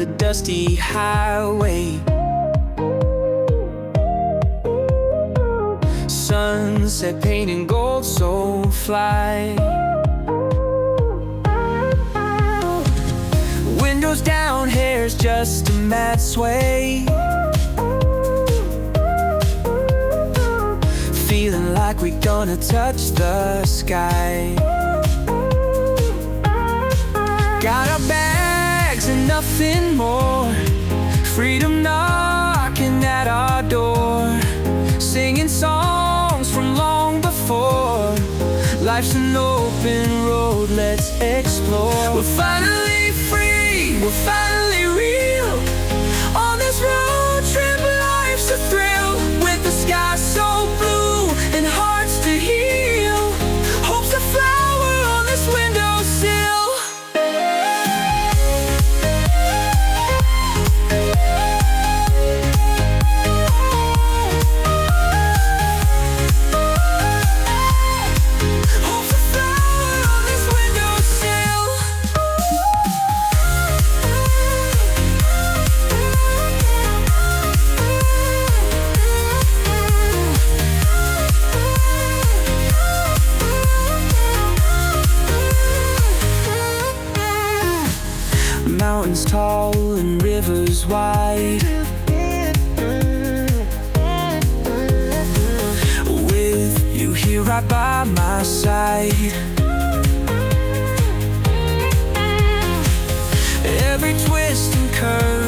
the dusty highway. Sunset painting gold, so fly. Windows down, hair's just a mad sway. Feeling like we're gonna touch the sky. Got our bags and nothing more. Freedom knocking at our door. Singing songs from long before. Life's an open road, let's explore. We're finally free, we're finally real. On this road trip, life's a thrill. With the sky so blue and hearts to heal. Hope's a flower on this windowsill. Mountains tall and rivers wide. With you here right by my side. Every twist and curve